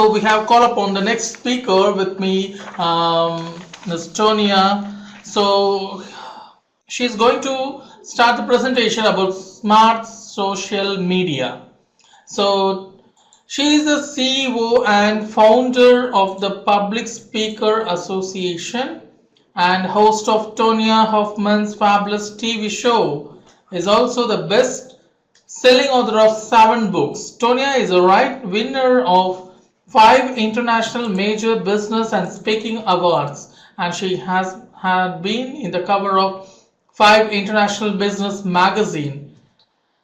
So we have called upon the next speaker with me, Ms. Tonya. So she's going to start the presentation about smart social media. So she is the CEO and founder of the Public Speaker Association and host of Tonya Hofmann's fabulous TV show. Is also the best selling author of 7 books. Tonya is a winner of 5 international major business and speaking awards, and she has had been in the cover of 5 international business magazine.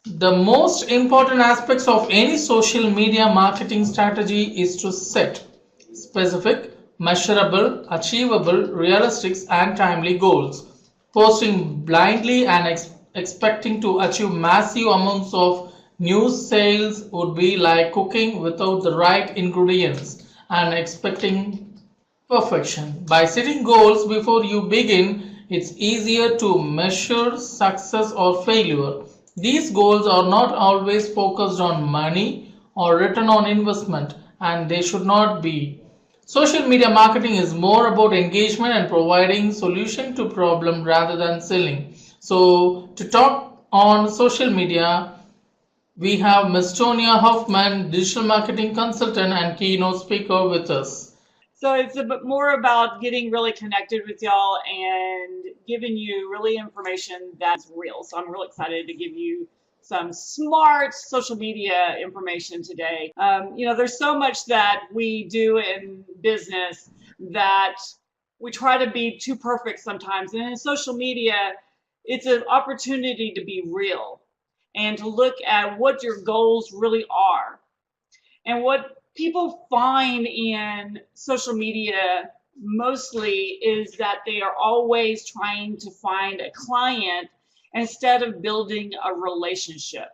The most important aspects of any social media marketing strategy is to set specific, measurable, achievable, realistic, and timely goals. Posting blindly and expecting to achieve massive amounts of new sales would be like cooking without the right ingredients and expecting perfection. By setting goals before you begin, it's easier to measure success or failure. These goals are not always focused on money or return on investment, and they should not be. Social media marketing is more about engagement and providing solution to problem rather than selling. So to talk on social media, we have Ms. Tonya Hofmann, digital marketing consultant and keynote speaker with us. So it's a bit more about getting really connected with y'all and giving you really information that's real. So I'm really excited to give you some smart social media information today. There's so much that we do in business that we try to be too perfect sometimes. And in social media, it's an opportunity to be real and to look at what your goals really are. And what people find in social media mostly is that they are always trying to find a client instead of building a relationship.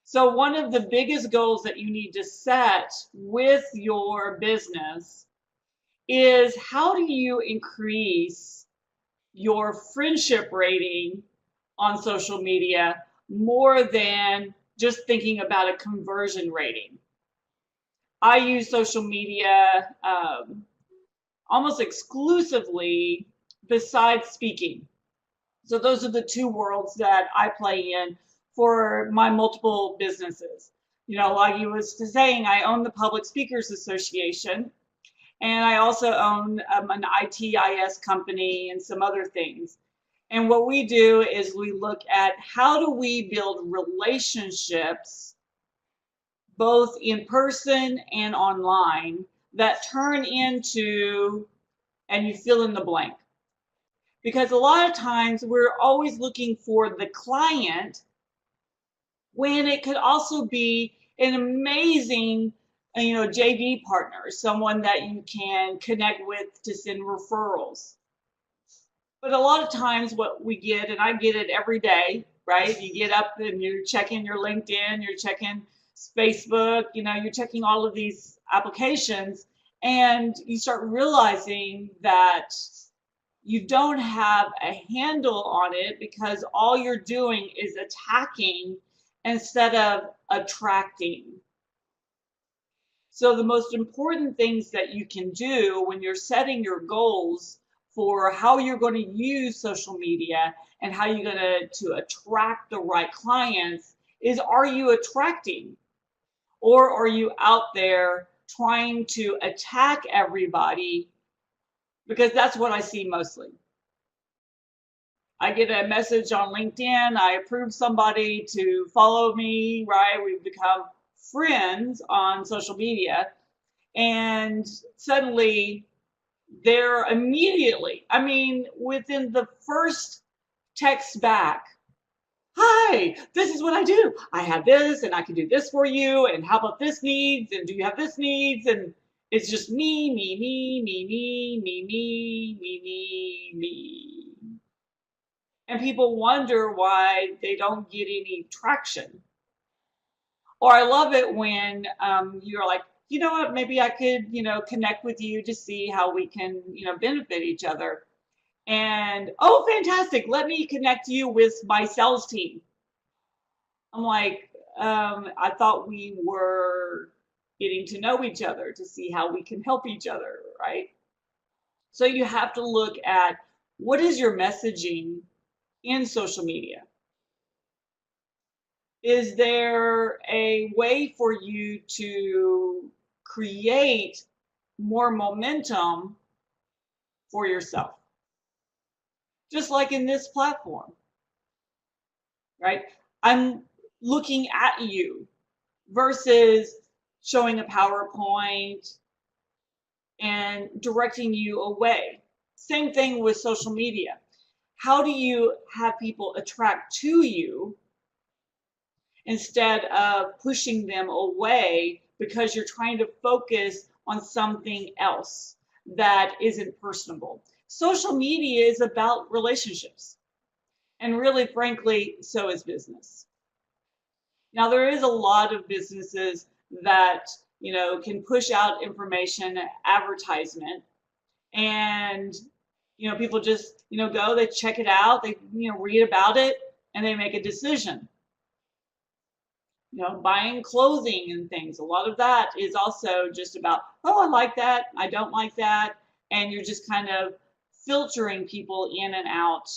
So one of the biggest goals that you need to set with your business is, how do you increase your friendship rating on social media more than just thinking about a conversion rating? I use social media almost exclusively besides speaking. So those are the 2 worlds that I play in for my multiple businesses. Like you was saying, I own the Public Speakers Association, and I also own an ITIS company and some other things. And what we do is we look at, how do we build relationships both in person and online that turn into, and you fill in the blank. Because a lot of times we're always looking for the client when it could also be an amazing, JV partner, someone that you can connect with to send referrals. But a lot of times what we get, and I get it every day, right? You get up and you're checking your LinkedIn, you're checking Facebook, you're checking all of these applications, and you start realizing that you don't have a handle on it because all you're doing is attacking instead of attracting. So the most important things that you can do when you're setting your goals for how you're going to use social media and how you're going to attract the right clients is, are you attracting? Or are you out there trying to attack everybody? Because that's what I see mostly. I get a message on LinkedIn, I approve somebody to follow me, right? We've become friends on social media, and suddenly they're immediately, within the first text back, hi, this is what I do. I have this, and I can do this for you, and how about this needs, and do you have this needs? And it's just me, me, me, me, me, me, me, me, me, me. And people wonder why they don't get any traction. Or I love it when you're like, you know what, maybe I could, connect with you to see how we can, benefit each other. And, oh, fantastic, let me connect you with my sales team. I'm like, I thought we were getting to know each other to see how we can help each other, right? So you have to look at what is your messaging in social media? Is there a way for you to create more momentum for yourself? Just like in this platform, right? I'm looking at you versus showing a PowerPoint and directing you away. Same thing with social media. How do you have people attract to you instead of pushing them away because you're trying to focus on something else that isn't personable? Social media is about relationships. And really, frankly, so is business. Now, there is a lot of businesses that, can push out information, advertisement, and, people just, go, they check it out, they, read about it, and they make a decision. Buying clothing and things. A lot of that is also just about, oh, I like that, I don't like that. And you're just kind of filtering people in and out,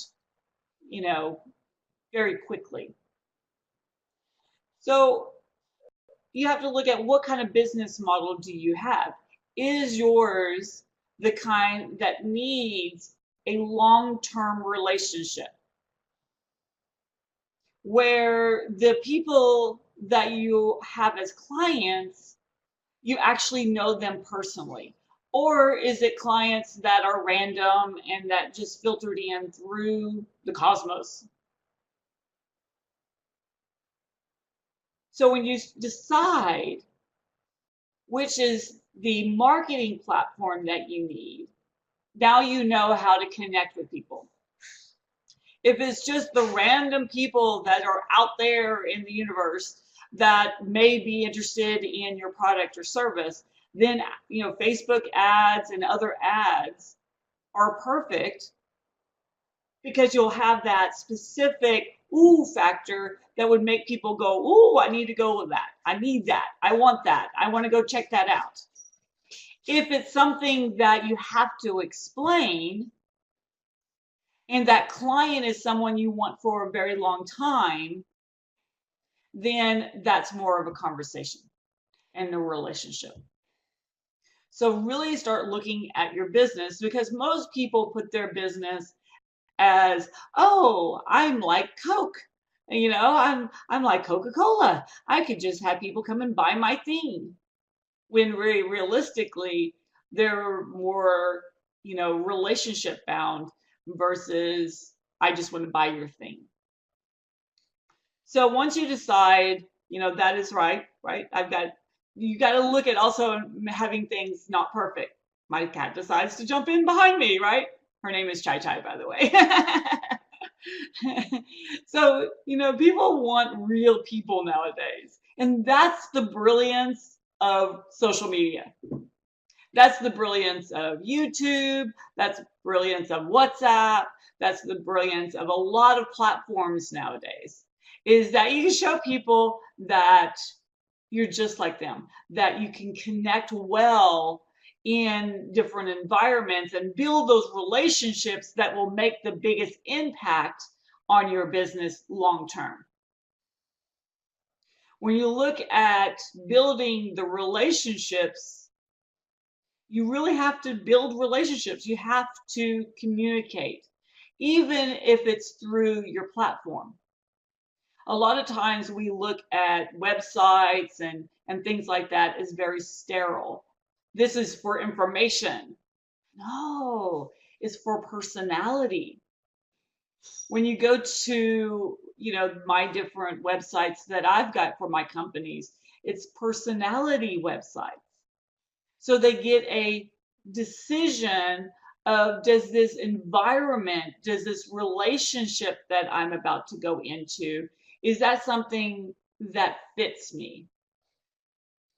very quickly. So you have to look at what kind of business model do you have? Is yours the kind that needs a long-term relationship where the people that you have as clients, you actually know them personally? Or is it clients that are random and that just filtered in through the cosmos? So when you decide which is the marketing platform that you need, now you know how to connect with people. If it's just the random people that are out there in the universe that may be interested in your product or service, then Facebook ads and other ads are perfect because you'll have that specific ooh factor that would make people go, ooh, I need to go with that. I need that. I want that. I want to go check that out. If it's something that you have to explain, and that client is someone you want for a very long time, then that's more of a conversation and a relationship. So really start looking at your business, because most people put their business as, oh, I'm like Coke. I'm like Coca-Cola. I could just have people come and buy my thing. When realistically, they're more, relationship bound versus I just want to buy your thing. So once you decide, that is right? You got to look at also having things not perfect. My cat decides to jump in behind me, right? Her name is Chai Chai, by the way. So, people want real people nowadays. And that's the brilliance of social media. That's the brilliance of YouTube. That's the brilliance of WhatsApp. That's the brilliance of a lot of platforms nowadays, is that you can show people that you're just like them, that you can connect well in different environments and build those relationships that will make the biggest impact on your business long term. When you look at building the relationships, you really have to build relationships. You have to communicate, even if it's through your platform. A lot of times we look at websites and things like that as very sterile. This is for information. No, it's for personality. When you go to, my different websites that I've got for my companies, it's personality websites. So they get a decision of, does this environment, does this relationship that I'm about to go into, is that something that fits me?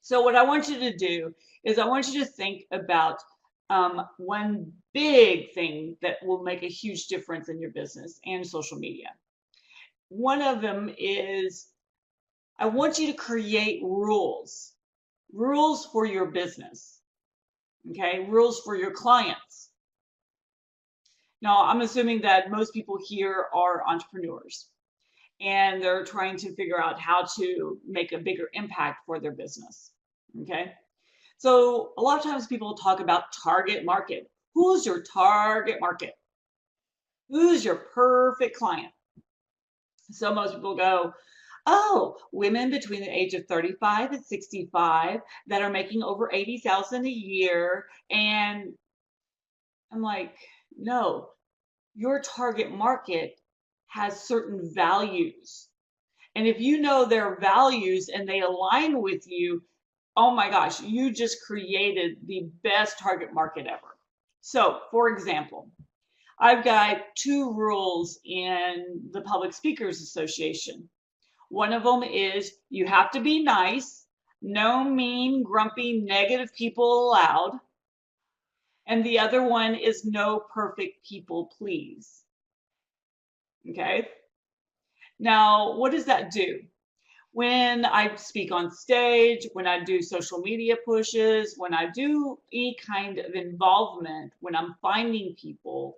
So what I want you to do is I want you to think about one big thing that will make a huge difference in your business and social media. One of them is, I want you to create rules. rules for your business, okay? Rules for your clients. Now, I'm assuming that most people here are entrepreneurs and they're trying to figure out how to make a bigger impact for their business, okay? So a lot of times people talk about target market. Who's your target market? Who's your perfect client? So most people go, oh, women between the age of 35 and 65 that are making over 80,000 a year. And I'm like, no, your target market has certain values. And if you know their values and they align with you, oh my gosh, you just created the best target market ever. So, for example, I've got two rules in the Public Speakers Association. One of them is you have to be nice, no mean, grumpy, negative people allowed. And the other one is no perfect people, please. Okay. Now, what does that do? When I speak on stage, when I do social media pushes, when I do any kind of involvement, when I'm finding people,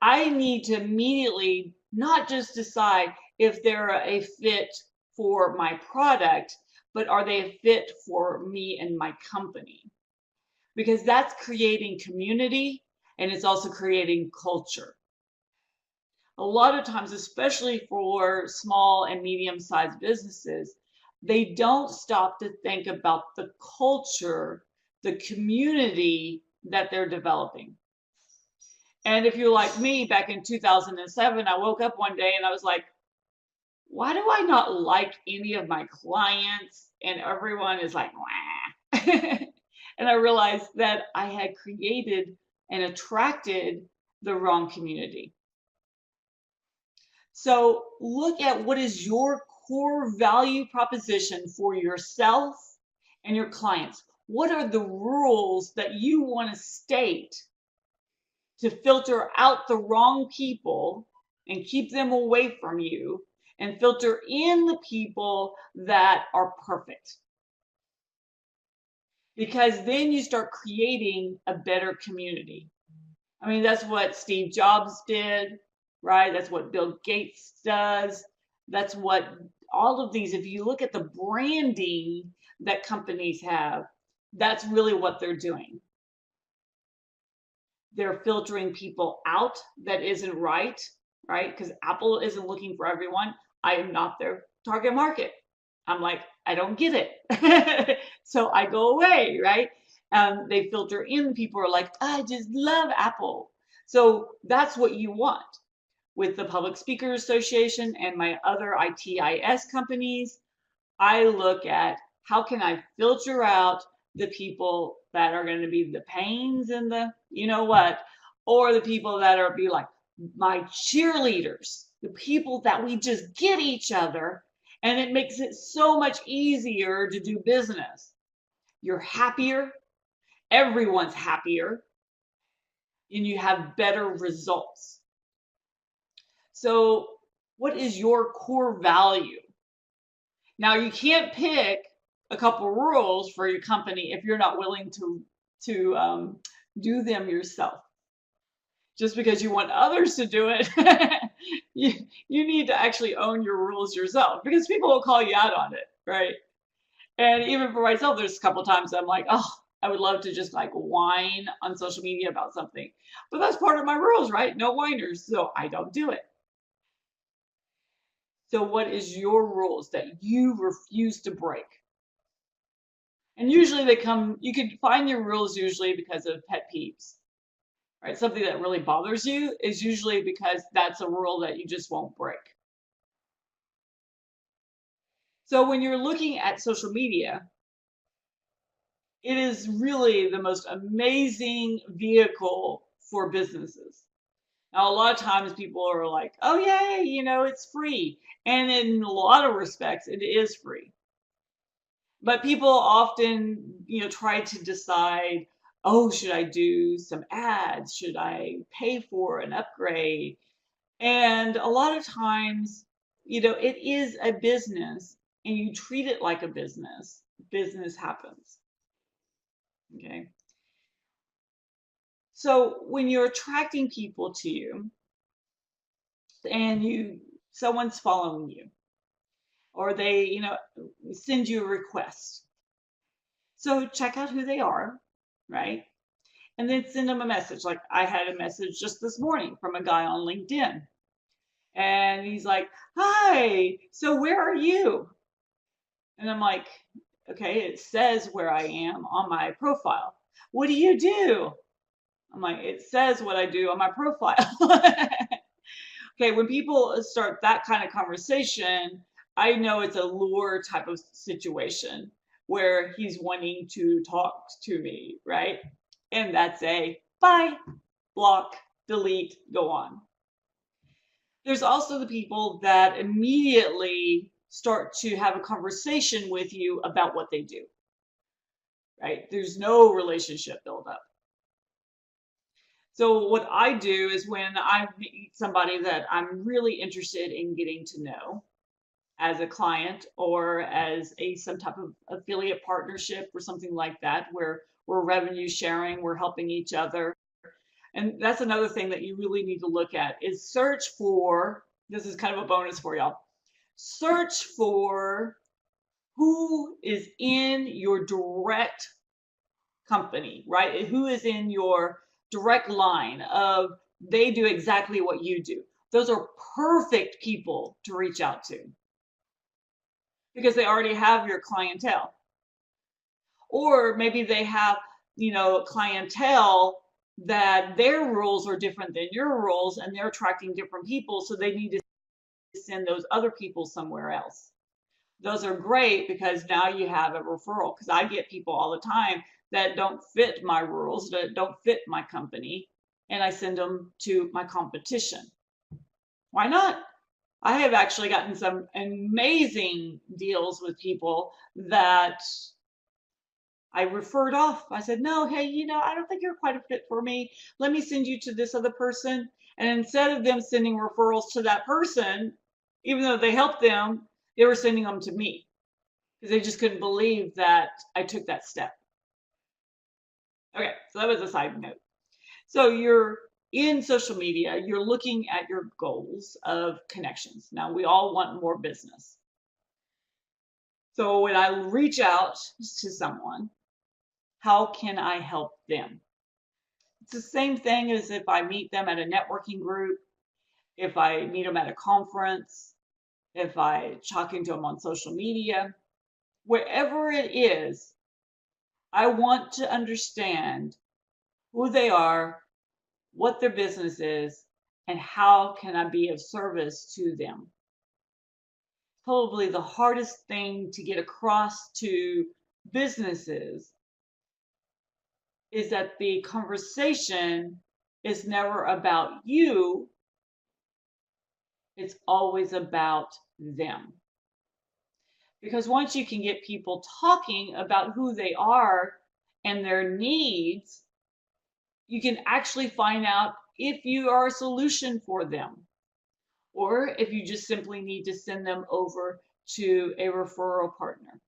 I need to immediately not just decide if they're a fit for my product, but are they a fit for me and my company? Because that's creating community and it's also creating culture. A lot of times, especially for small and medium-sized businesses, they don't stop to think about the culture, the community that they're developing. And if you're like me, back in 2007, I woke up one day and I was like, why do I not like any of my clients? And everyone is like, wah. And I realized that I had created and attracted the wrong community. So look at what is your core value proposition for yourself and your clients. What are the rules that you want to state to filter out the wrong people and keep them away from you and filter in the people that are perfect? Because then you start creating a better community. I mean, that's what Steve Jobs did, right? That's what Bill Gates does. That's what all of these, if you look at the branding that companies have, that's really what they're doing. They're filtering people out that isn't right, right? Because Apple isn't looking for everyone. I am not their target market. I'm like, I don't get it. So I go away, right? They filter in people who are like, I just love Apple. So that's what you want. With the Public Speakers Association and my other ITIS companies, I look at how can I filter out the people that are going to be the pains and the you know what, or the people that are be like my cheerleaders, the people that we just get each other, and it makes it so much easier to do business. You're happier, everyone's happier, and you have better results. So, what is your core value? Now, you can't pick a couple rules for your company if you're not willing to do them yourself. Just because you want others to do it, you need to actually own your rules yourself because people will call you out on it, right? And even for myself, there's a couple times I'm like, oh, I would love to just like whine on social media about something. But that's part of my rules, right? No whiners, so I don't do it. So what is your rules that you refuse to break? And usually they come, you can find your rules usually because of pet peeves, right? Something that really bothers you is usually because that's a rule that you just won't break. So when you're looking at social media, it is really the most amazing vehicle for businesses. Now, a lot of times people are like, oh, yay, it's free. And in a lot of respects, it is free. But people often, try to decide, oh, should I do some ads? Should I pay for an upgrade? And a lot of times, it is a business and you treat it like a business. Business happens. Okay. So when you're attracting people to you and someone's following you, or they, send you a request. So check out who they are, right? And then send them a message. Like I had a message just this morning from a guy on LinkedIn. And he's like, "Hi, so where are you?" And I'm like, "Okay, it says where I am on my profile. What do you do?" I'm like, "It says what I do on my profile." Okay, when people start that kind of conversation, I know it's a lure type of situation where he's wanting to talk to me, right? And that's a bye, block, delete, go on. There's also the people that immediately start to have a conversation with you about what they do, right? There's no relationship build up. So what I do is when I meet somebody that I'm really interested in getting to know as a client or as some type of affiliate partnership or something like that, where we're revenue sharing, we're helping each other. And that's another thing that you really need to look at is search for, this is kind of a bonus for y'all, search for who is in your direct company, right? Who is in your direct line of they do exactly what you do. Those are perfect people to reach out to because they already have your clientele. Or maybe they have, clientele that their rules are different than your rules and they're attracting different people, so they need to send those other people somewhere else. Those are great because now you have a referral, because I get people all the time that don't fit my rules, that don't fit my company, and I send them to my competition. Why not? I have actually gotten some amazing deals with people that I referred off. I said, "No, hey, I don't think you're quite a fit for me. Let me send you to this other person." And instead of them sending referrals to that person, even though they helped them, they were sending them to me because they just couldn't believe that I took that step. Okay, so that was a side note. So you're in social media, you're looking at your goals of connections. Now, we all want more business. So when I reach out to someone, how can I help them? It's the same thing as if I meet them at a networking group, if I meet them at a conference, if I talking to them on social media, wherever it is, I want to understand who they are, what their business is, and how can I be of service to them. Probably the hardest thing to get across to businesses is that the conversation is never about you, it's always about them. Because once you can get people talking about who they are and their needs, you can actually find out if you are a solution for them, or if you just simply need to send them over to a referral partner.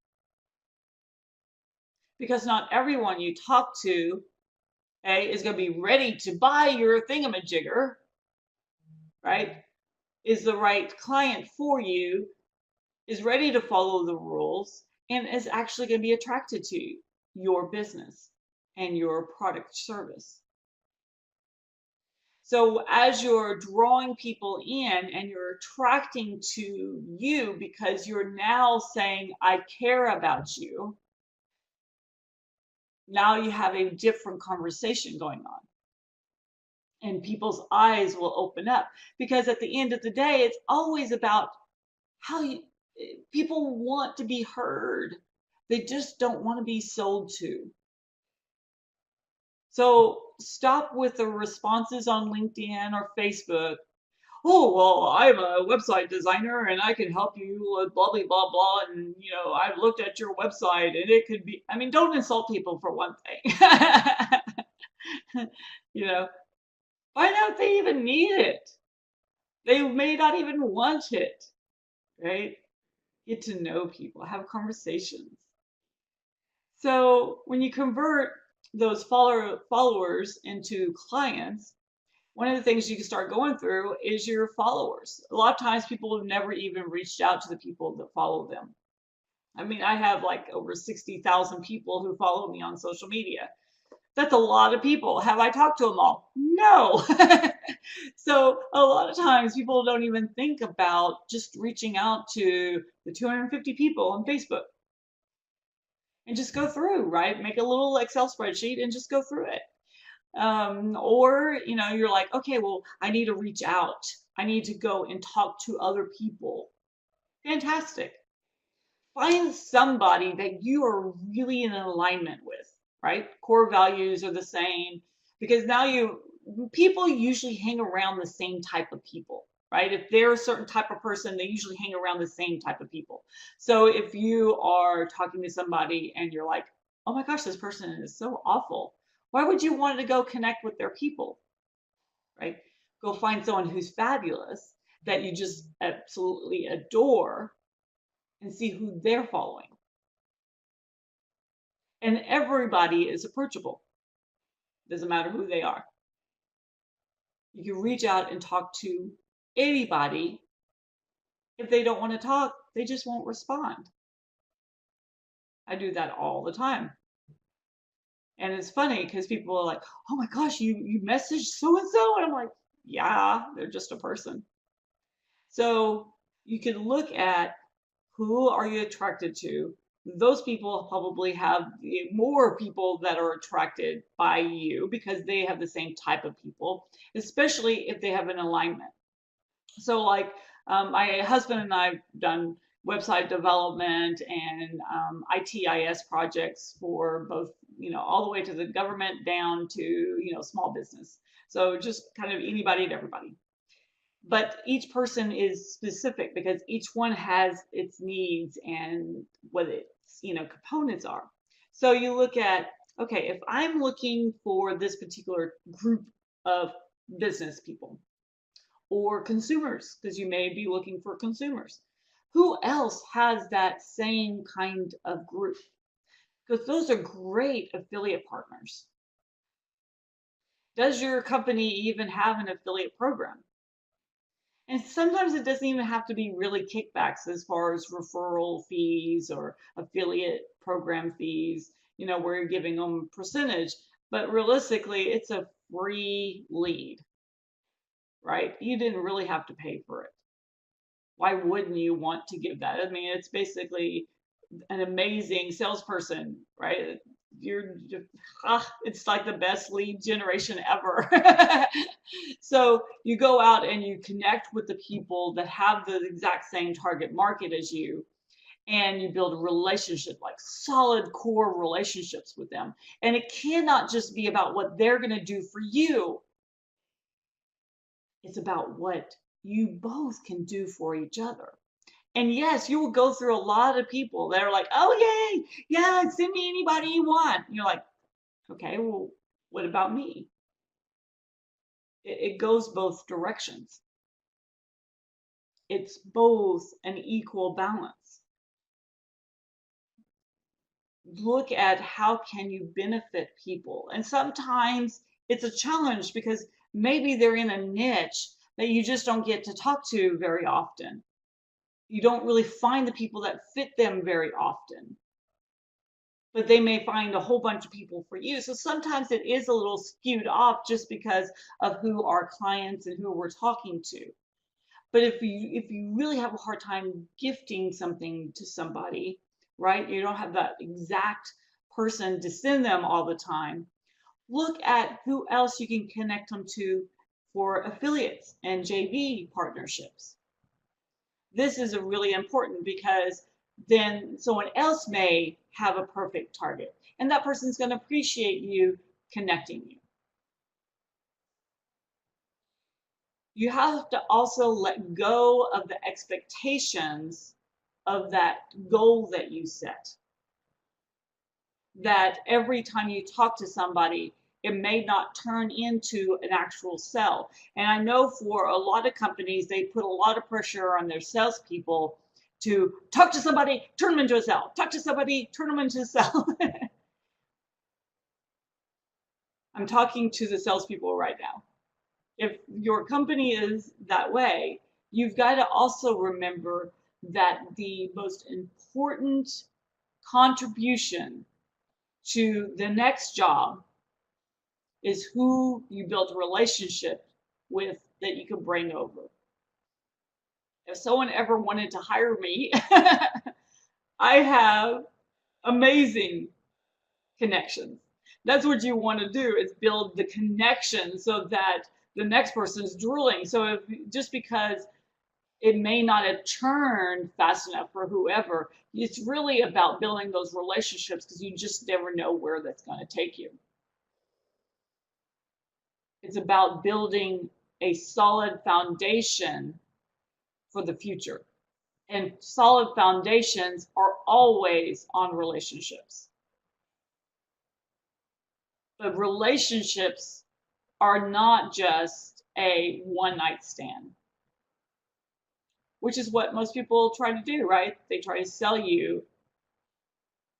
Because not everyone you talk to, is going to be ready to buy your thingamajigger, right? Is the right client for you, is ready to follow the rules, and is actually going to be attracted to your business and your product service. So as you're drawing people in and you're attracting to you because you're now saying, "I care about you," now you have a different conversation going on. And people's eyes will open up, because at the end of the day, it's always about how people want to be heard. They just don't want to be sold to. So stop with the responses on LinkedIn or Facebook. "Oh, well, I'm a website designer and I can help you with blah, blah, blah, blah. And, I've looked at your website and it could be," I mean, don't insult people for one thing. you know, Find out if they even need it. They may not even want it, right? Get to know people, have conversations. So when you convert, those followers into clients, one of the things you can start going through is your followers. A lot of times people have never even reached out to the people that follow them. I mean, I have like over 60,000 people who follow me on social media. That's a lot of people. Have I talked to them all? No. So a lot of times people don't even think about just reaching out to the 250 people on Facebook and just go through, right? Make a little Excel spreadsheet and just go through it. Or, you're like, okay, well, I need to reach out. I need to go and talk to other people. Fantastic. Find somebody that you are really in alignment with, right? Core values are the same, because now people usually hang around the same type of people, right? If they're a certain type of person, they usually hang around the same type of people. So if you are talking to somebody and you're like, oh my gosh, this person is so awful, why would you want to go connect with their people, right? Go find someone who's fabulous that you just absolutely adore and see who they're following. And everybody is approachable. Doesn't matter who they are. You can reach out and talk to anybody. If they don't want to talk, they just won't respond. I do that all the time. And it's funny because people are like, oh my gosh, you messaged so-and-so? And I'm like, yeah, they're just a person. So you can look at who are you attracted to. Those people probably have more people that are attracted by you because they have the same type of people, especially if they have an alignment. So like my husband and I have done website development and ITIS projects for both, all the way to the government down to, small business. So just kind of anybody and everybody. But each person is specific because each one has its needs and what its, components are. So you look at, okay, if I'm looking for this particular group of business people or consumers, because you may be looking for consumers, who else has that same kind of group? Because those are great affiliate partners. Does your company even have an affiliate program? And sometimes it doesn't even have to be really kickbacks as far as referral fees or affiliate program fees, where you're giving them a percentage. But realistically, it's a free lead, right? You didn't really have to pay for it. Why wouldn't you want to give that? I mean, it's basically an amazing salesperson, right? It's like the best lead generation ever. So you go out and you connect with the people that have the exact same target market as you, and you build a relationship, like solid core relationships with them. And it cannot just be about what they're going to do for you. It's about what you both can do for each other. And yes, you will go through a lot of people that are like, oh, yay, yeah, send me anybody you want. And you're like, okay, well, what about me? It goes both directions. It's both an equal balance. Look at how can you benefit people. And sometimes it's a challenge because maybe they're in a niche that you just don't get to talk to very often. You don't really find the people that fit them very often, but they may find a whole bunch of people for you. So sometimes it is a little skewed off just because of who our clients and who we're talking to. But if you really have a hard time gifting something to somebody, right? You don't have that exact person to send them all the time. Look at who else you can connect them to for affiliates and JV partnerships. This is really important because then someone else may have a perfect target, and that person's going to appreciate you connecting you. You have to also let go of the expectations of that goal that you set. That every time you talk to somebody, it may not turn into an actual sell. And I know for a lot of companies, they put a lot of pressure on their salespeople to talk to somebody, turn them into a sell. Talk to somebody, turn them into a sell. I'm talking to the salespeople right now. If your company is that way, you've got to also remember that the most important contribution to the next job is who you build a relationship with that you can bring over. If someone ever wanted to hire me, I have amazing connections. That's what you want to do, is build the connection so that the next person is drooling. So if just because it may not have turned fast enough for whoever, it's really about building those relationships, because you just never know where that's going to take you. It's about building a solid foundation for the future. And solid foundations are always on relationships. But relationships are not just a one night stand, which is what most people try to do, right? They try to sell you,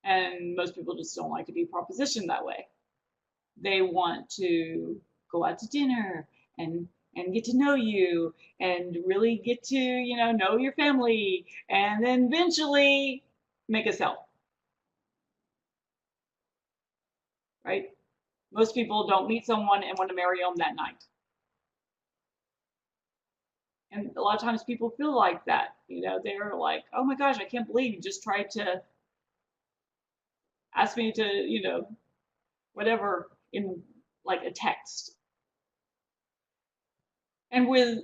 and most people just don't like to be propositioned that way. They want to go out to dinner and get to know you and really get to, know your family, and then eventually make a sale, right? Most people don't meet someone and want to marry them that night. And a lot of times people feel like that. They're like, oh my gosh, I can't believe you just tried to ask me to, whatever, in like a text. And with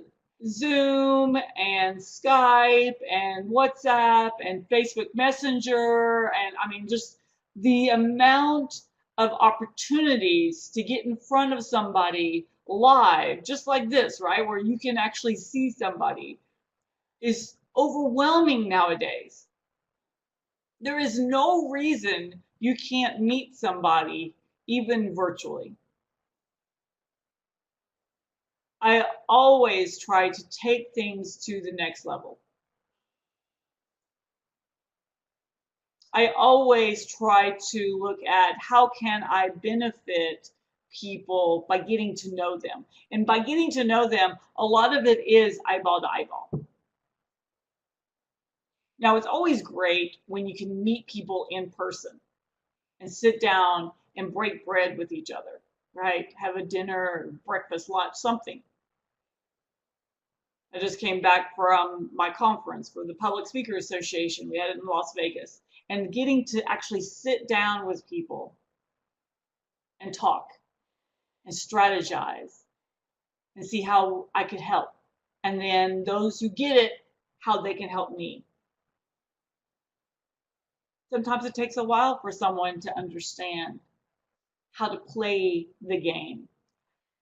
Zoom and Skype and WhatsApp and Facebook Messenger, and I mean, just the amount of opportunities to get in front of somebody live, just like this, right, where you can actually see somebody, is overwhelming nowadays. There is no reason you can't meet somebody even virtually. I always try to take things to the next level. I always try to look at how can I benefit people by getting to know them. And by getting to know them, a lot of it is eyeball to eyeball. Now, it's always great when you can meet people in person and sit down and break bread with each other, right? Have a dinner, breakfast, lunch, something. I just came back from my conference for the Public Speaker Association. We had it in Las Vegas. And getting to actually sit down with people and talk and strategize and see how I could help. And then those who get it, how they can help me. Sometimes it takes a while for someone to understand how to play the game.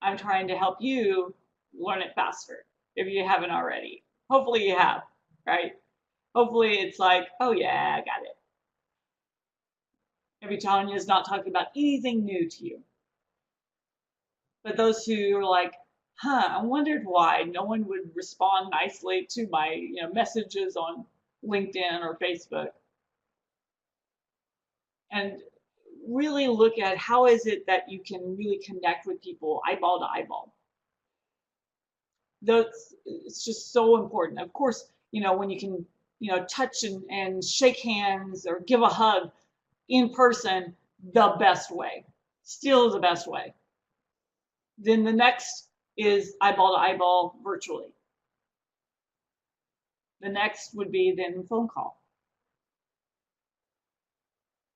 I'm trying to help you learn it faster if you haven't already. Hopefully you have, right? Hopefully it's like, oh yeah, I got it. Maybe Tonya is not talking about anything new to you. But those who are like, I wondered why no one would respond nicely to my messages on LinkedIn or Facebook. And really look at how is it that you can really connect with people eyeball to eyeball. It's just so important. Of course, when you can, touch and shake hands or give a hug in person, the best way, still the best way. Then the next is eyeball to eyeball virtually. The next would be then phone call.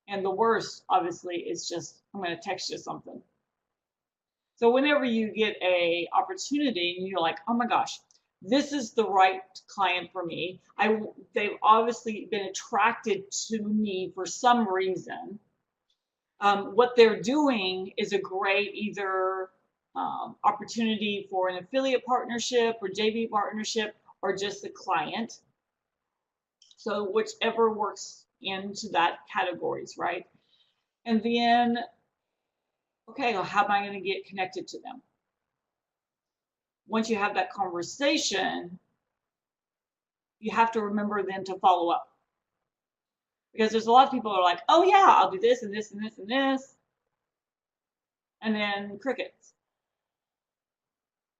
And the worst, obviously, is just, I'm going to text you something. So whenever you get a opportunity and you're like, oh my gosh, this is the right client for me. They've obviously been attracted to me for some reason. What they're doing is a great either opportunity for an affiliate partnership or JV partnership or just a client. So whichever works into that categories, right? And then, okay, well, how am I going to get connected to them? Once you have that conversation, you have to remember then to follow up. Because there's a lot of people who are like, oh yeah, I'll do this and this and this and this. and then crickets.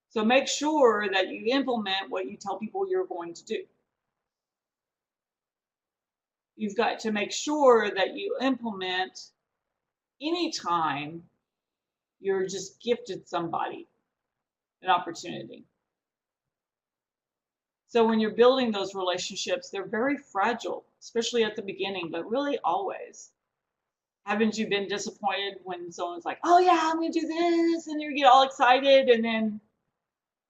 So make sure that you implement what you tell people you're going to do. You've got to make sure that you implement anytime you're just gifted somebody an opportunity. So when you're building those relationships, they're very fragile, especially at the beginning, but really always. Haven't you been disappointed when someone's like, oh yeah, I'm going to do this, and you get all excited, and then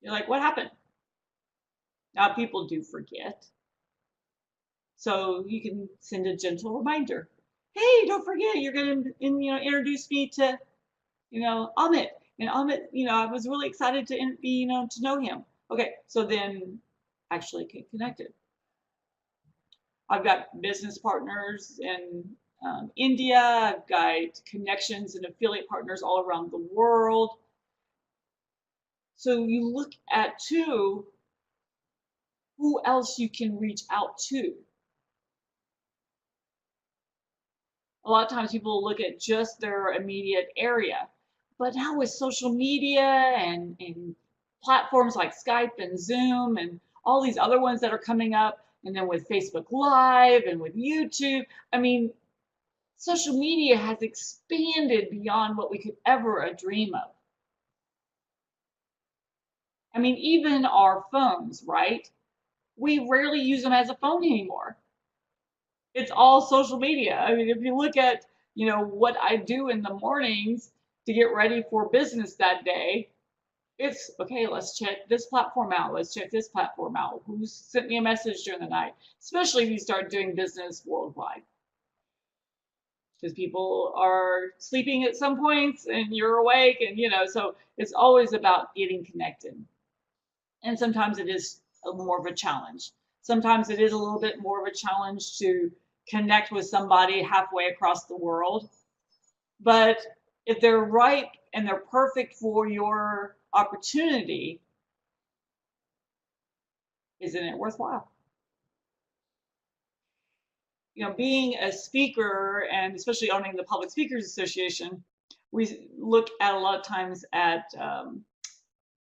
you're like, what happened? Now people do forget. So you can send a gentle reminder. Hey, don't forget, you're going to introduce me to, Amit. And Amit, I was really excited to be, to know him. Okay, so then actually get connected. I've got business partners in India. I've got connections and affiliate partners all around the world. So you look at too, who else you can reach out to. A lot of times people look at just their immediate area. But now with social media and platforms like Skype and Zoom and all these other ones that are coming up, and then with Facebook Live and with YouTube, I mean, social media has expanded beyond what we could ever dream of. I mean, even our phones, right? We rarely use them as a phone anymore. It's all social media. I mean, if you look at, what I do in the mornings to get ready for business that day, it's okay, let's check this platform out. Let's check this platform out. Who's sent me a message during the night? Especially if you start doing business worldwide. Because people are sleeping at some points and you're awake, and so it's always about getting connected. And sometimes it is more of a challenge. Sometimes it is a little bit more of a challenge to connect with somebody halfway across the world. But if they're right and they're perfect for your opportunity, isn't it worthwhile? Being a speaker and especially owning the Public Speakers Association, we look at a lot of times at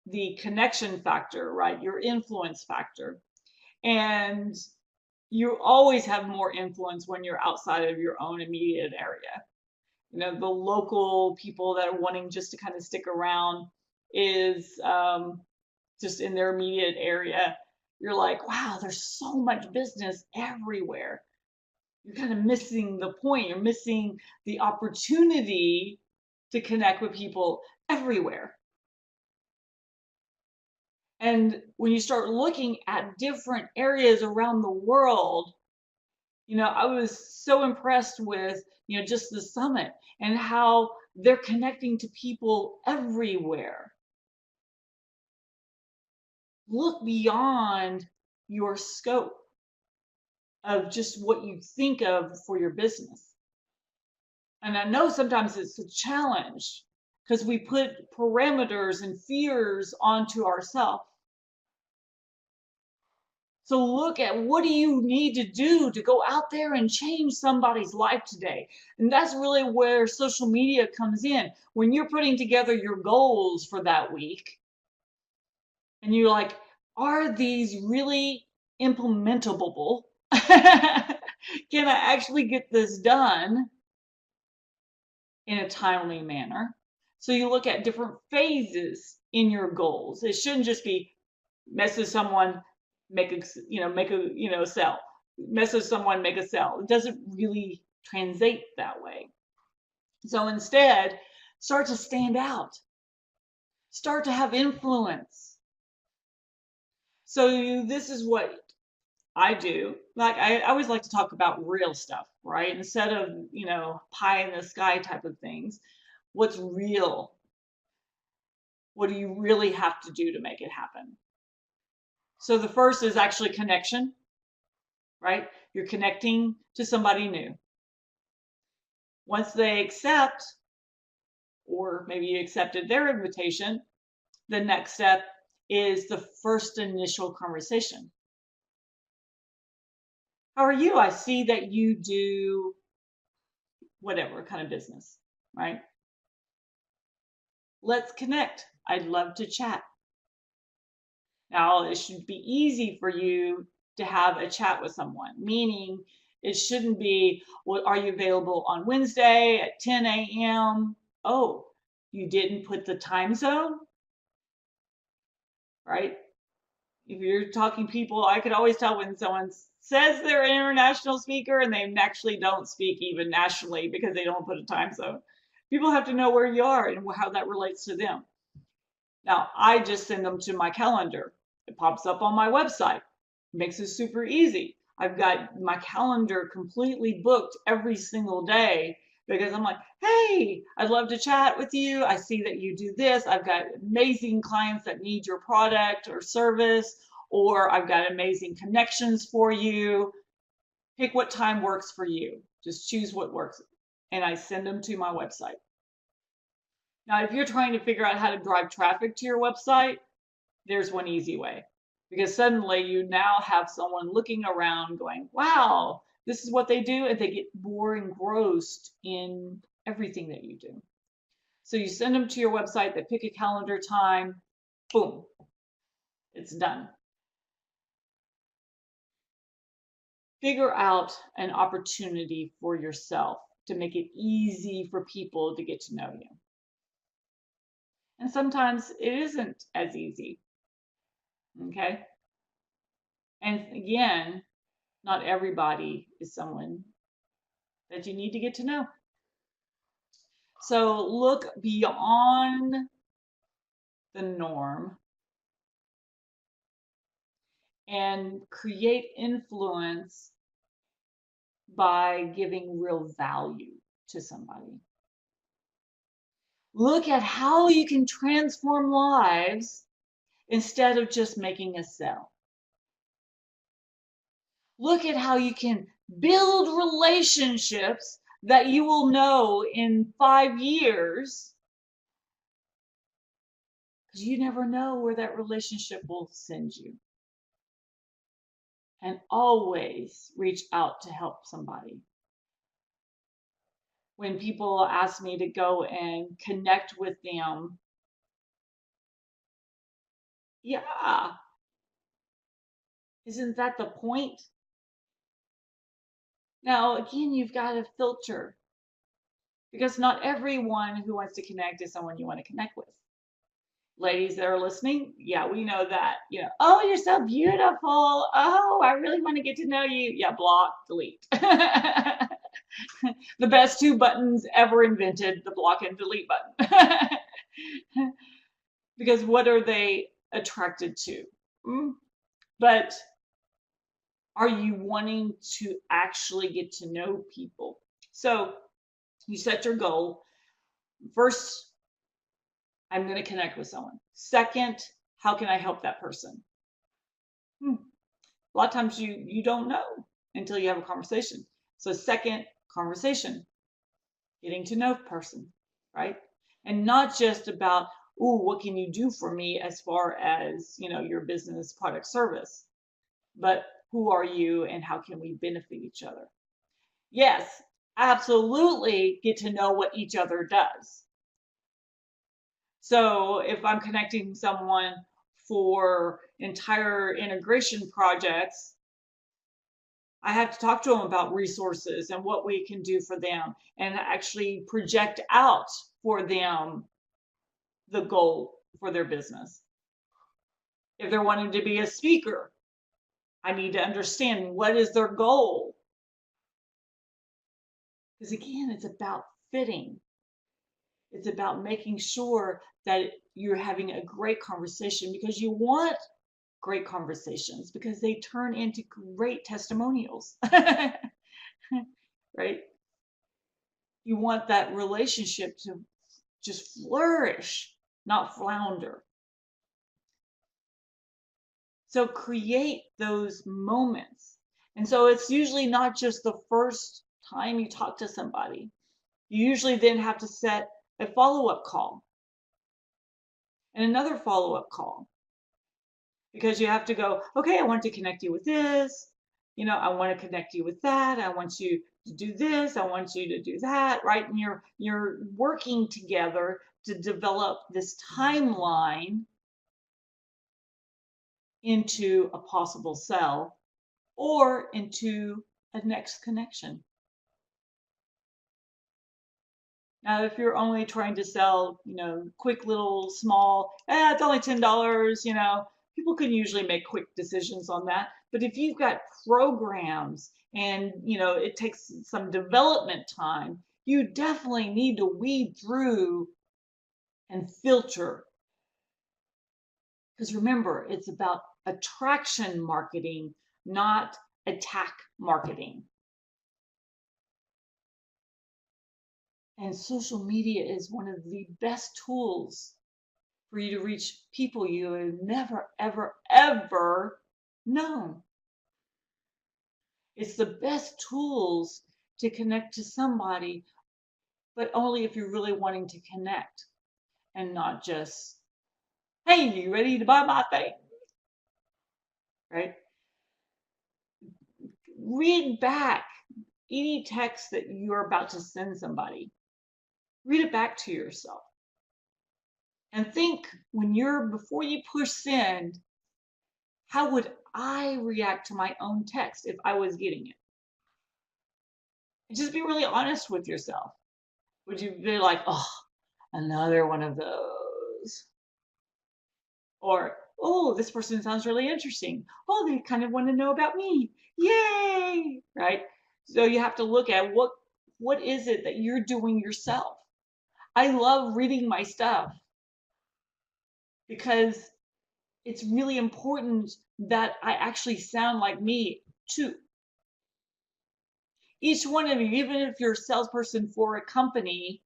the connection factor, right? Your influence factor. And you always have more influence when you're outside of your own immediate area. The local people that are wanting just to kind of stick around is just in their immediate area. You're like, wow, there's so much business everywhere. You're kind of missing the point. You're missing the opportunity to connect with people everywhere. And when you start looking at different areas around the world, I was so impressed with, just the summit and how they're connecting to people everywhere. Look beyond your scope of just what you think of for your business. And I know sometimes it's a challenge because we put parameters and fears onto ourselves. So look at what do you need to do to go out there and change somebody's life today. And that's really where social media comes in. When you're putting together your goals for that week, and you're like, are these really implementable? Can I actually get this done in a timely manner? So you look at different phases in your goals. It shouldn't just be message someone, make a sell. Message someone, make a sell. It doesn't really translate that way. So instead, start to stand out. Start to have influence. So this is what I do. Like I always like to talk about real stuff, right? Instead of, pie in the sky type of things. What's real? What do you really have to do to make it happen? So the first is actually connection, right? You're connecting to somebody new. Once they accept, or maybe you accepted their invitation, the next step is the first initial conversation. How are you? I see that you do whatever kind of business, right? Let's connect. I'd love to chat. Now, it should be easy for you to have a chat with someone, meaning it shouldn't be, well, are you available on Wednesday at 10 a.m.? Oh, you didn't put the time zone, right? If you're talking people, I could always tell when someone says they're an international speaker and they actually don't speak even nationally because they don't put a time zone. People have to know where you are and how that relates to them. Now, I just send them to my calendar. It pops up on my website. It makes it super easy. I've got my calendar completely booked every single day because I'm like, hey, I'd love to chat with you. I see that you do this. I've got amazing clients that need your product or service, or I've got amazing connections for you. Pick what time works for you. Just choose what works. And I send them to my website. Now, if you're trying to figure out how to drive traffic to your website, there's one easy way. Because suddenly you now have someone looking around going, wow, this is what they do, and they get more engrossed in everything that you do. So you send them to your website, they pick a calendar time, boom, it's done. Figure out an opportunity for yourself to make it easy for people to get to know you. And sometimes it isn't as easy. Okay. And again, not everybody is someone that you need to get to know. So look beyond the norm and create influence by giving real value to somebody. Look at how you can transform lives instead of just making a sale. Look at how you can build relationships that you will know in 5 years, because you never know where that relationship will send you. And always reach out to help somebody. When people ask me to go and connect with them, yeah, isn't that the point? Now, again, you've got to filter, because not everyone who wants to connect is someone you want to connect with. Ladies that are listening, yeah, we know that. Oh, you're so beautiful. Oh, I really want to get to know you. Yeah, block, delete. The best 2 buttons ever invented, the block and delete button. Because what are they attracted to? But are you wanting to actually get to know people? So you set your goal. First, I'm going to connect with someone. Second, how can I help that person? A lot of times you don't know until you have a conversation. So second, conversation, getting to know the person, right? And not just about, ooh, what can you do for me as far as, your business, product, service, but who are you and how can we benefit each other? Yes, absolutely get to know what each other does. So if I'm connecting someone for entire integration projects, I have to talk to them about resources and what we can do for them and actually project out for them the goal for their business. If they're wanting to be a speaker, I need to understand what is their goal. Because again, it's about fitting. It's about making sure that you're having a great conversation, because you want great conversations because they turn into great testimonials. Right? You want that relationship to just flourish, not flounder. So create those moments. And so it's usually not just the first time you talk to somebody. You usually then have to set a follow-up call and another follow-up call, because you have to go, okay, I want to connect you with this. I want to connect you with that. I want you to do this. I want you to do that, right? And you're working together to develop this timeline into a possible sell or into a next connection. Now, if you're only trying to sell, quick little small, it's only $10, people can usually make quick decisions on that. But if you've got programs and, it takes some development time, you definitely need to weed through and filter. Because remember, it's about attraction marketing, not attack marketing. And social media is one of the best tools for you to reach people you have never, ever, ever known. It's the best tools to connect to somebody, but only if you're really wanting to connect and not just, hey, you ready to buy my thing? Right? Read back any text that you're about to send somebody. Read it back to yourself. And think before you push send, how would I react to my own text if I was getting it? And just be really honest with yourself. Would you be like, oh, another one of those? Or, oh, this person sounds really interesting. Oh, they kind of want to know about me. Yay! Right? So you have to look at what is it that you're doing yourself. I love reading my stuff because it's really important that I actually sound like me too. Each one of you, even if you're a salesperson for a company,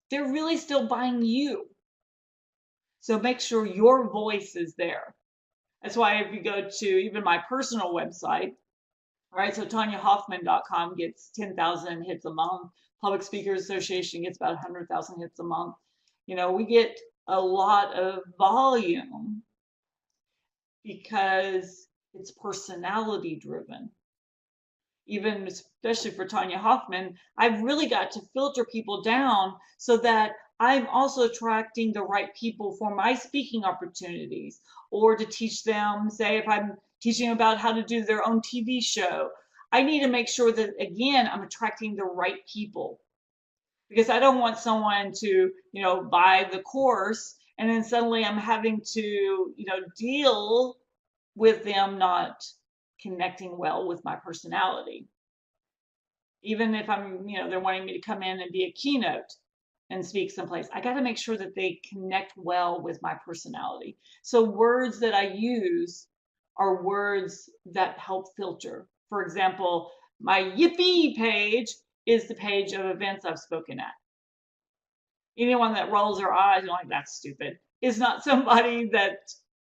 they're really still buying you. So make sure your voice is there. That's why if you go to even my personal website, right? So TonyaHofmann.com gets 10,000 hits a month. Public Speakers Association gets about 100,000 hits a month. We get a lot of volume because it's personality driven. Even especially for Tonya Hofmann, I've really got to filter people down so that I'm also attracting the right people for my speaking opportunities, or to teach them, say if I'm teaching about how to do their own TV show, I need to make sure that, again, I'm attracting the right people. Because I don't want someone to, buy the course and then suddenly I'm having to, deal with them not connecting well with my personality. Even if they're wanting me to come in and be a keynote and speak someplace, I got to make sure that they connect well with my personality. So words that I use are words that help filter. For example, my Yippee page is the page of events I've spoken at. Anyone that rolls their eyes and like, that's stupid, is not somebody that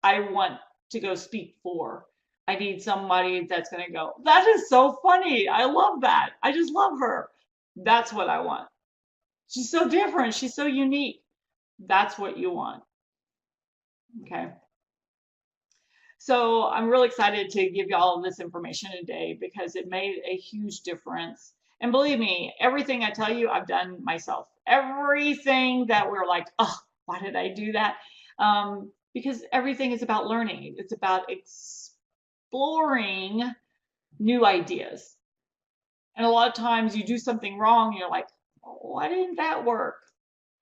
I want to go speak for. I need somebody that's going to go, that is so funny. I love that. I just love her. That's what I want. She's so different. She's so unique. That's what you want. Okay. So I'm really excited to give y'all this information today because it made a huge difference. And believe me, everything I tell you, I've done myself. Everything that we're like, oh, why did I do that? Because everything is about learning. It's about exploring new ideas. And a lot of times you do something wrong, you're like, why didn't that work?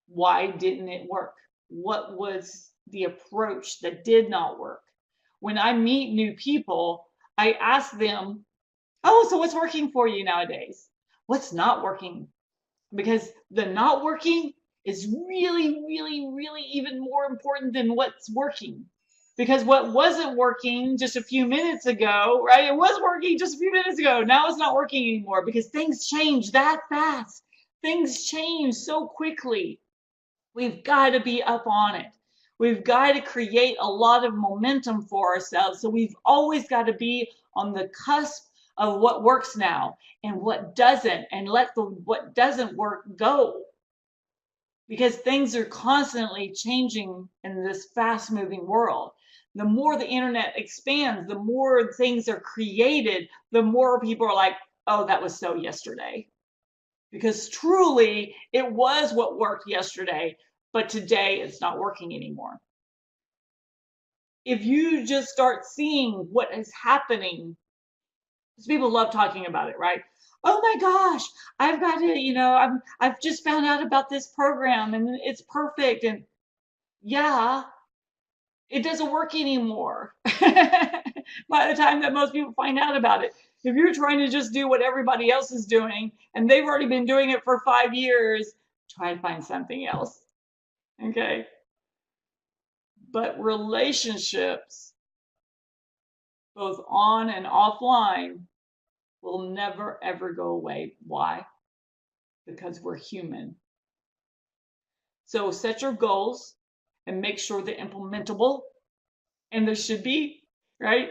Why didn't it work? What was the approach that did not work? When I meet new people, I ask them, oh, so what's working for you nowadays? What's not working? Because the not working is really, really, really even more important than what's working. Because what wasn't working just a few minutes ago, right? It was working just a few minutes ago. Now it's not working anymore because things change that fast. Things change so quickly. We've got to be up on it. We've got to create a lot of momentum for ourselves. So we've always got to be on the cusp of what works now and what doesn't, and let what doesn't work go. Because things are constantly changing in this fast moving world. The more the internet expands, the more things are created, the more people are like, oh, that was so yesterday. because truly it was what worked yesterday, but today it's not working anymore. If you just start seeing what is happening, because people love talking about it, right? Oh my gosh, I've got to, I've just found out about this program and it's perfect. And yeah, it doesn't work anymore by the time that most people find out about it. If you're trying to just do what everybody else is doing and they've already been doing it for 5 years, try to find something else. Okay. But relationships, both on and offline, will never ever go away. Why? Because we're human. So set your goals and make sure they're implementable. And there should be, right?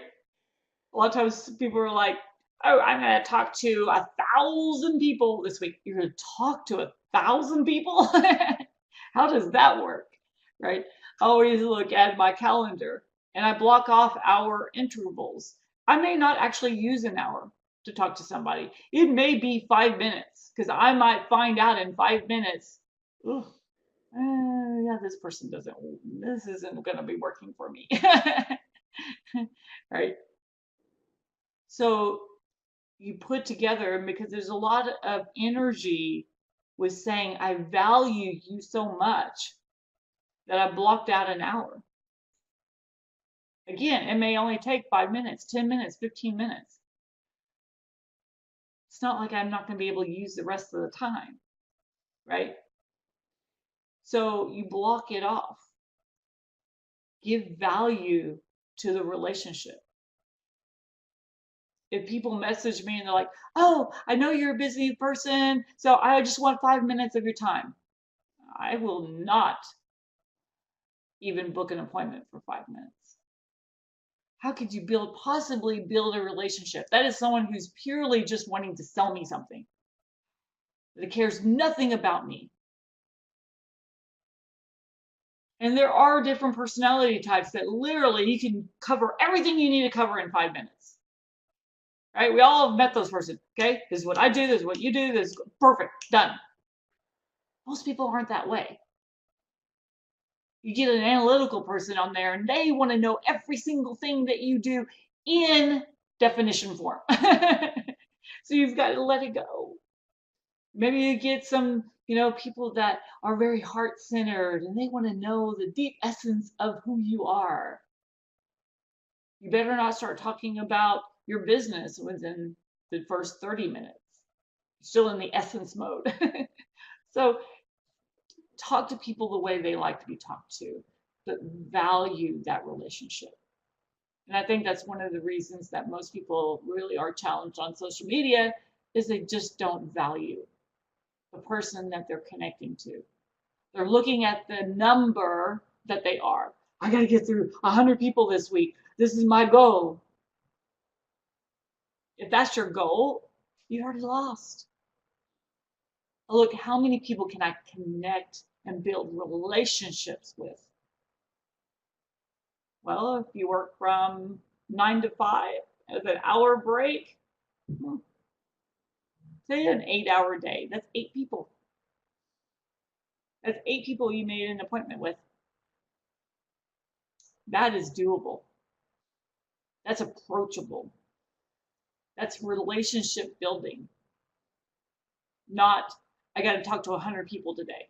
A lot of times people are like, oh, I'm going to talk to 1,000 people this week. You're going to talk to 1,000 people? How does that work, right? I always look at my calendar and I block off hour intervals. I may not actually use an hour to talk to somebody. It may be 5 minutes because I might find out in 5 minutes, yeah, this isn't going to be working for me. Right? So you put together, because there's a lot of energy with saying, I value you so much that I blocked out an hour. Again, it may only take 5 minutes, 10 minutes, 15 minutes. It's not like I'm not going to be able to use the rest of the time, right? So you block it off. Give value to the relationship. If people message me and they're like, oh, I know you're a busy person, so I just want 5 minutes of your time, I will not even book an appointment for 5 minutes. How could you possibly build a relationship? That is someone who's purely just wanting to sell me something, that cares nothing about me. And there are different personality types that literally you can cover everything you need to cover in 5 minutes. Right? We all have met those persons. Okay? This is what I do, this is what you do, this is perfect, done. Most people aren't that way. You get an analytical person on there and they want to know every single thing that you do in definition form. So you've got to let it go. Maybe you get some, people that are very heart-centered and they want to know the deep essence of who you are. You better not start talking about your business within the first 30 minutes. Still in the essence mode. So talk to people the way they like to be talked to, but value that relationship. And I think that's one of the reasons that most people really are challenged on social media, is they just don't value the person that they're connecting to. They're looking at the number that they are. I got to get through 100 people this week. This is my goal. If that's your goal, you've already lost. Look, how many people can I connect and build relationships with? Well, if you work from 9 to 5 with an hour break, say an 8-hour day, that's 8 people. That's 8 people you made an appointment with. That is doable. That's approachable. That's relationship building. Not, I got to talk to 100 people today.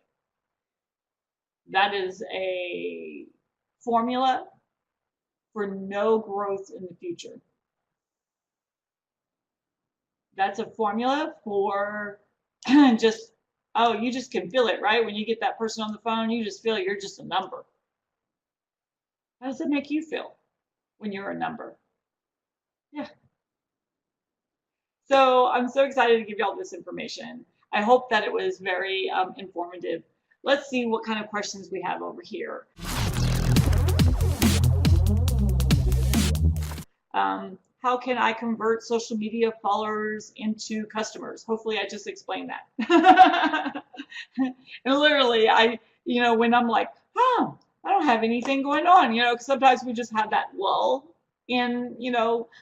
That is a formula for no growth in the future. That's a formula for just, oh, you just can feel it, right? When you get that person on the phone, you just feel you're just a number. How does it make you feel when you're a number? Yeah. So I'm so excited to give you all this information. I hope that it was very informative. Let's see what kind of questions we have over here. How can I convert social media followers into customers? Hopefully I just explained that. And literally, when I'm like, I don't have anything going on, because sometimes we just have that lull. And,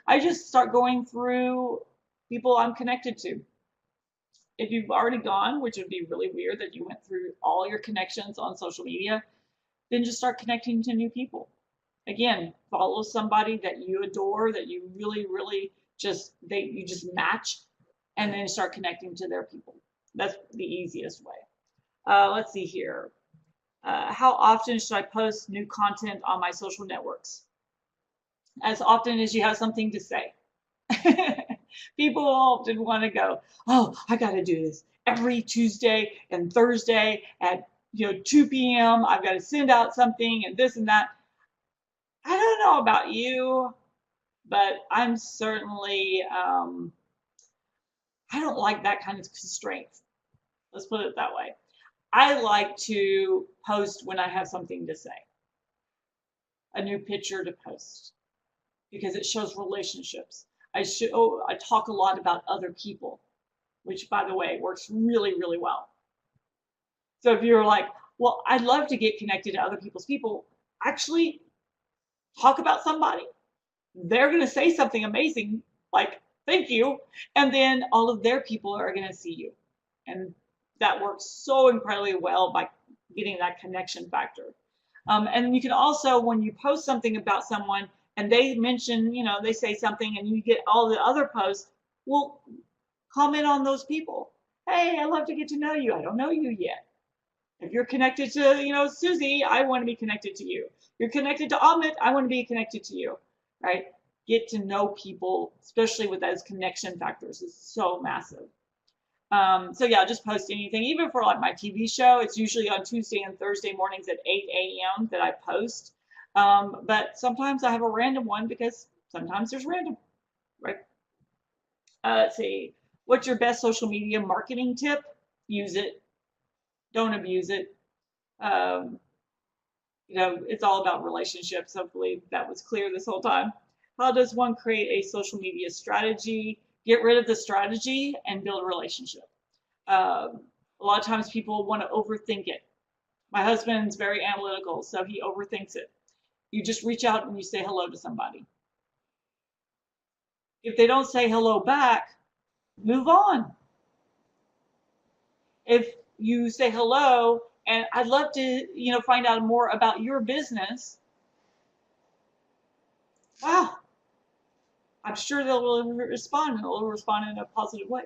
I just start going through people I'm connected to. If you've already gone, which would be really weird that you went through all your connections on social media, then just start connecting to new people. Again, follow somebody that you adore, that you really, really you just match, and then start connecting to their people. That's the easiest way. Let's see here. How often should I post new content on my social networks? As often as you have something to say. People often want to go, oh, I got to do this every Tuesday and Thursday at 2 p.m. I've got to send out something and this and that. I don't know about you, but I'm certainly, I don't like that kind of constraint. Let's put it that way. I like to post when I have something to say, a new picture to post, because it shows relationships. I talk a lot about other people, which, by the way, works really, really well. So if you're like, well, I'd love to get connected to other people's people, actually talk about somebody. They're going to say something amazing, like, thank you. And then all of their people are going to see you. And that works so incredibly well by getting that connection factor. And you can also, when you post something about someone and they mention, they say something and you get all the other posts, well, comment on those people. Hey, I'd love to get to know you. I don't know you yet. If you're connected to, Susie, I want to be connected to you. You're connected to Amit, I want to be connected to you, right? Get to know people, especially with those connection factors, is so massive. So yeah, just post anything. Even for like my TV show, it's usually on Tuesday and Thursday mornings at 8 a.m. that I post. But sometimes I have a random one because sometimes there's random, right? Let's see. What's your best social media marketing tip? Use it. Don't abuse it. It's all about relationships. Hopefully that was clear this whole time. How does one create a social media strategy? Get rid of the strategy and build a relationship. A lot of times people want to overthink it. My husband's very analytical, so he overthinks it. You just reach out and you say hello to somebody. If they don't say hello back, move on. If you say hello and I'd love to, find out more about your business, wow, I'm sure they'll respond, and they'll respond in a positive way.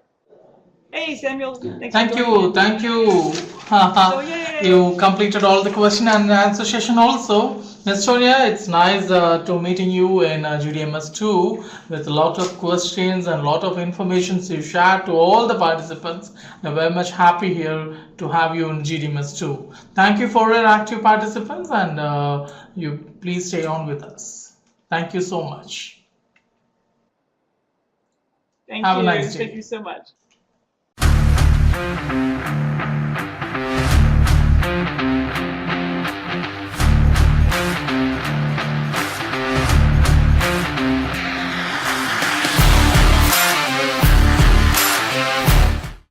Hey, Samuel, thanks Thank for you, joining in. thank you. So, yay. You completed all the question and answer session also. Ms. Tonya, it's nice to meeting you in GDMS2 with a lot of questions and a lot of information you shared to all the participants. I'm very much happy here to have you in GDMS2. Thank you for your active participants, and you please stay on with us. Thank you so much. Thank Have you. a nice day. Thank you so much.